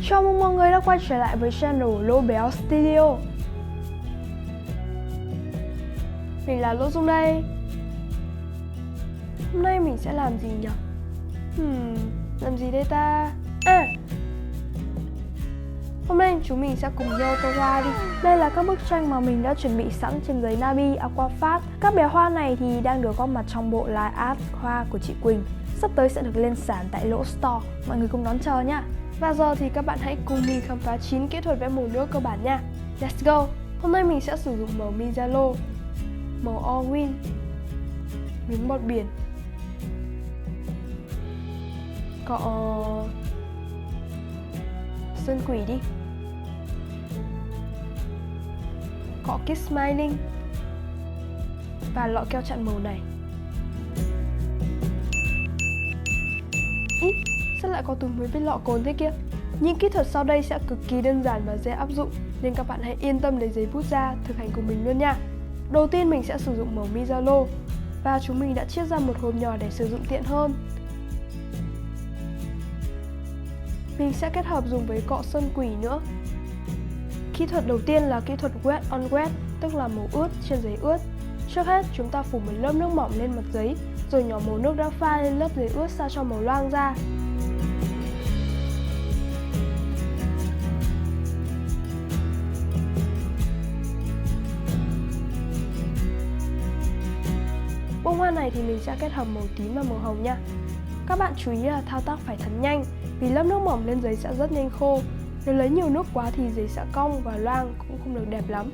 Chào mừng mọi người đã quay trở lại với channel Lô Béo Studio. Mình là Lô Dung đây. Hôm nay mình sẽ làm gì nhỉ? Làm gì đây ta? Hôm nay chúng mình sẽ cùng nhau tô hoa đi. Đây là các bức tranh mà mình đã chuẩn bị sẵn trên giấy Nabi Aquafast. Các bé hoa này thì đang được góp mặt trong bộ line art hoa của chị Quỳnh. Sắp tới sẽ được lên sàn tại Lỗ Store. Mọi người cùng đón chờ nhá. Và giờ thì các bạn hãy cùng mình khám phá 9 kỹ thuật vẽ màu nước cơ bản nha. Let's go! Hôm nay mình sẽ sử dụng màu Mizalo, màu Allwin, miếng bọt biển, cọ sơn quỷ đi, cọ Kiss Smiling và lọ keo chặn màu này. Ý, sao lại có túi mới với lọ cồn thế kia? Những kỹ thuật sau đây sẽ cực kỳ đơn giản và dễ áp dụng, nên các bạn hãy yên tâm lấy giấy bút ra thực hành cùng mình luôn nha. Đầu tiên mình sẽ sử dụng màu Mizalo và chúng mình đã chiết ra một hộp nhỏ để sử dụng tiện hơn. Mình sẽ kết hợp dùng với cọ sơn quỷ nữa. Kỹ thuật đầu tiên là kỹ thuật wet on wet, tức là màu ướt trên giấy ướt. Trước hết chúng ta phủ một lớp nước mỏng lên mặt giấy, rồi nhỏ màu nước đã pha lên lớp giấy ướt sao cho màu loang ra. Bông hoa này thì mình sẽ kết hợp màu tím và màu hồng nha. Các bạn chú ý là thao tác phải thật nhanh, vì lớp nước mỏng lên giấy sẽ rất nhanh khô. Nếu lấy nhiều nước quá thì giấy sẽ cong và loang, cũng không được đẹp lắm.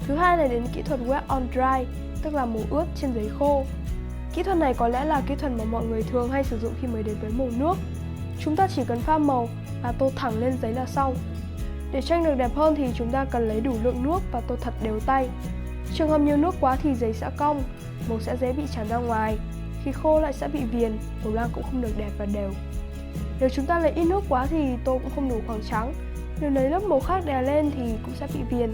Thứ hai là đến kỹ thuật wet on dry, tức là màu ướt trên giấy khô. Kỹ thuật này có lẽ là kỹ thuật mà mọi người thường hay sử dụng khi mới đến với màu nước. Chúng ta chỉ cần pha màu và tô thẳng lên giấy là xong. Để tranh được đẹp hơn thì chúng ta cần lấy đủ lượng nước và tô thật đều tay. Trường hợp nhiều nước quá thì giấy sẽ cong, màu sẽ dễ bị tràn ra ngoài. Khi khô lại sẽ bị viền, màu loang cũng không được đẹp và đều. Nếu chúng ta lấy ít nước quá thì tô cũng không đủ khoảng trắng. Nếu lấy lớp màu khác đè lên thì cũng sẽ bị viền.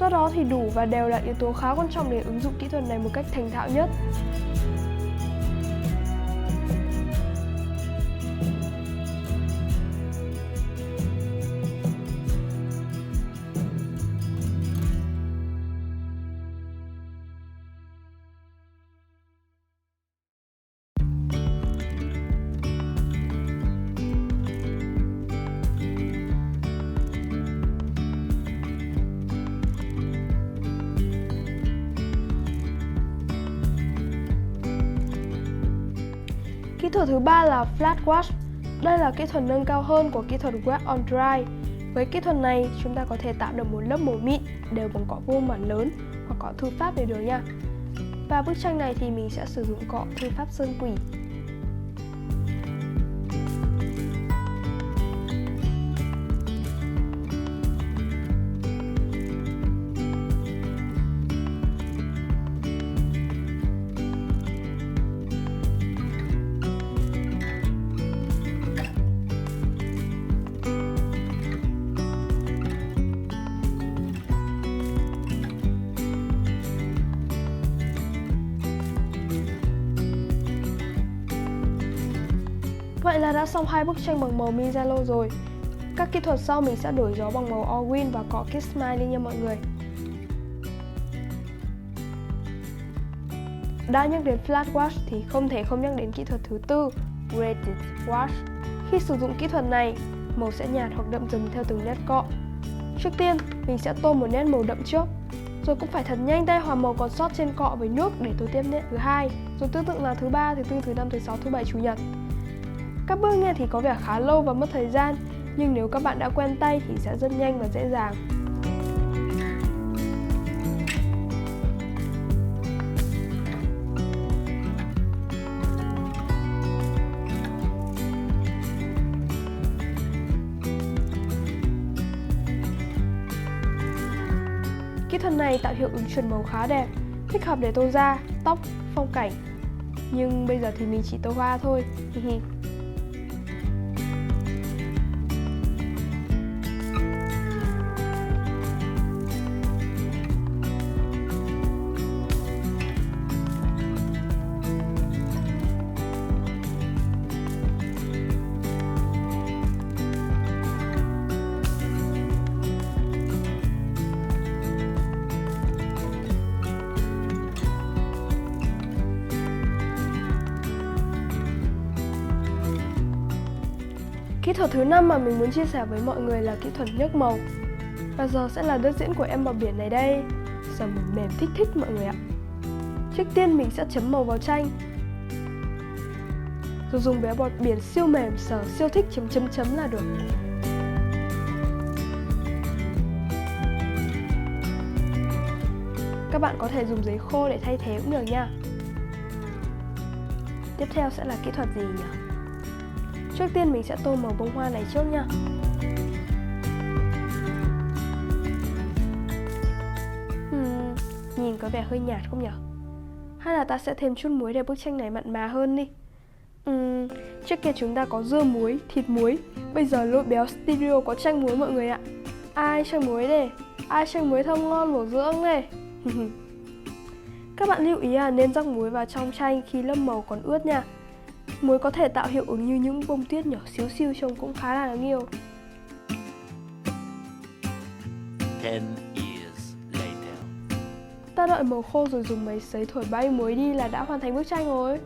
Do đó thì đủ và đều là yếu tố khá quan trọng để ứng dụng kỹ thuật này một cách thành thạo nhất. Kỹ thuật thứ ba là flat wash. Đây là kỹ thuật nâng cao hơn của kỹ thuật wet on dry. Với kỹ thuật này, chúng ta có thể tạo được một lớp màu mịn đều bằng cọ vuông bản lớn hoặc cọ thư pháp đều được nha. Và bức tranh này thì mình sẽ sử dụng cọ thư pháp sơn quỷ. Vậy là đã xong hai bức tranh bằng màu Mizalo rồi. Các kỹ thuật sau mình sẽ đổi gió bằng màu Allwin và cọ Kiss Smiling nha mọi người. Đã nhắc đến flat wash thì không thể không nhắc đến kỹ thuật thứ tư, graded wash. Khi sử dụng kỹ thuật này, màu sẽ nhạt hoặc đậm dần theo từng nét cọ. Trước tiên, mình sẽ tô một nét màu đậm trước, rồi cũng phải thật nhanh tay hòa màu còn sót trên cọ với nước để tô tiếp nét thứ hai, rồi tương tự là thứ ba, thứ tư, thứ năm, thứ sáu, thứ bảy, chủ nhật. Các bước nghe thì có vẻ khá lâu và mất thời gian, nhưng nếu các bạn đã quen tay thì sẽ rất nhanh và dễ dàng. Kỹ thuật này tạo hiệu ứng chuyển màu khá đẹp, thích hợp để tô da, tóc, phong cảnh. Nhưng bây giờ thì mình chỉ tô hoa thôi. Kỹ thuật thứ 5 mà mình muốn chia sẻ với mọi người là kỹ thuật nhấc màu. Và giờ sẽ là đất diễn của em bọt biển này đây. Giờ mình mềm thích thích mọi người ạ. Trước tiên mình sẽ chấm màu vào tranh, rồi dùng bé bọt biển siêu mềm sở siêu thích chấm là được. Các bạn có thể dùng giấy khô để thay thế cũng được nha. Tiếp theo sẽ là kỹ thuật gì nhỉ? Trước tiên mình sẽ tô màu bông hoa này trước nha. Nhìn có vẻ hơi nhạt không nhỉ? Hay là ta sẽ thêm chút muối để bức tranh này mặn mà hơn đi. Trước kia chúng ta có dưa muối, thịt muối. Bây giờ Lỗi Béo Studio có chanh muối mọi người ạ. Ai chanh muối đây? Ai chanh muối thơm ngon bổ dưỡng đây? Các bạn lưu ý là nên rắc muối vào trong chanh khi lớp màu còn ướt nha. Muối có thể tạo hiệu ứng như những bông tuyết nhỏ xíu xiu trông cũng khá là đáng yêu. 10 years later. Ta đợi màu khô rồi dùng máy sấy thổi bay muối đi là đã hoàn thành bức tranh rồi.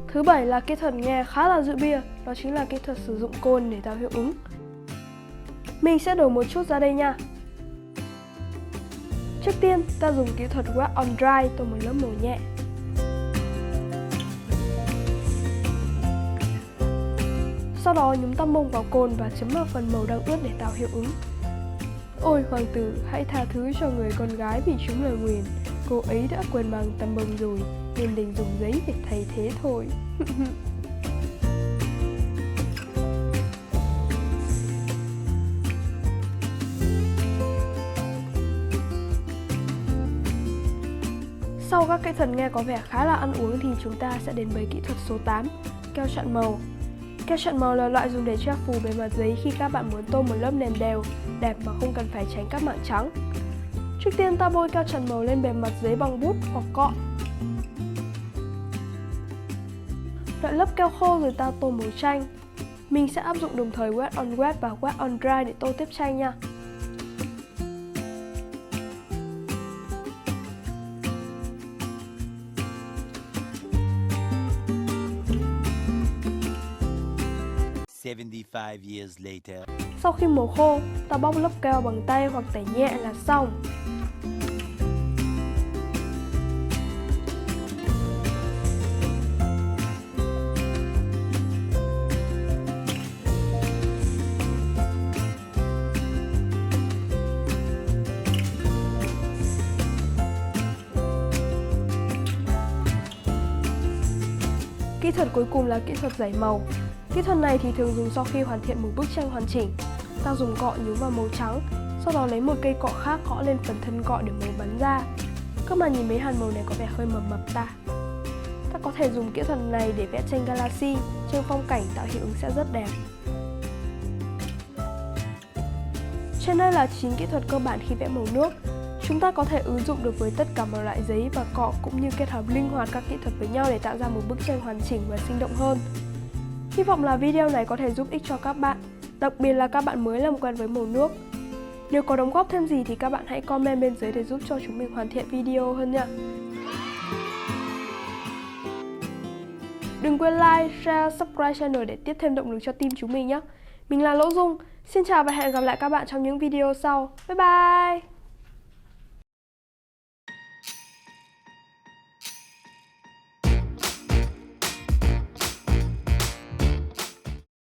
Thứ 7 là kỹ thuật nghe khá là rượu bia, đó chính là kỹ thuật sử dụng cồn để tạo hiệu ứng. Mình sẽ đổ một chút ra đây nha. Trước tiên, ta dùng kỹ thuật wet on dry tô một lớp màu nhẹ. Sau đó nhúng tăm bông vào cồn và chấm vào phần màu đang ướt để tạo hiệu ứng. Ôi hoàng tử, hãy tha thứ cho người con gái bị trúng lời nguyền. Cô ấy đã quên mang tăm bông rồi, nên đành dùng giấy để thay thế thôi. Sau các kỹ thuật nghe có vẻ khá là ăn uống thì chúng ta sẽ đến với kỹ thuật số 8, keo chặn màu. Keo chặn màu là loại dùng để che phủ bề mặt giấy khi các bạn muốn tô một lớp nền đều, đẹp mà không cần phải tránh các mảng trắng. Trước tiên ta bôi keo chặn màu lên bề mặt giấy bằng bút hoặc cọ. Đợi lớp keo khô rồi ta tô màu tranh. Mình sẽ áp dụng đồng thời wet on wet và wet on dry để tô tiếp tranh nha. Years later. Sau khi màu khô, ta bóc lớp keo bằng tay hoặc tẩy nhẹ là xong. Kỹ thuật cuối cùng là kỹ thuật rải màu. Kỹ thuật này thì thường dùng sau khi hoàn thiện một bức tranh hoàn chỉnh. Ta dùng cọ nhúng vào màu trắng, sau đó lấy một cây cọ khác gõ lên phần thân cọ để màu bắn ra. Các bạn nhìn mấy hạt màu này có vẻ hơi mập mập ta. Ta có thể dùng kỹ thuật này để vẽ tranh galaxy, tranh phong cảnh tạo hiệu ứng sẽ rất đẹp. Trên đây là 9 kỹ thuật cơ bản khi vẽ màu nước. Chúng ta có thể ứng dụng được với tất cả mọi loại giấy và cọ cũng như kết hợp linh hoạt các kỹ thuật với nhau để tạo ra một bức tranh hoàn chỉnh và sinh động hơn. Hy vọng là video này có thể giúp ích cho các bạn, đặc biệt là các bạn mới làm quen với màu nước. Nếu có đóng góp thêm gì thì các bạn hãy comment bên dưới để giúp cho chúng mình hoàn thiện video hơn nha. Đừng quên like, share, subscribe channel để tiếp thêm động lực cho team chúng mình nhé. Mình là Lỗ Dung, xin chào và hẹn gặp lại các bạn trong những video sau. Bye bye!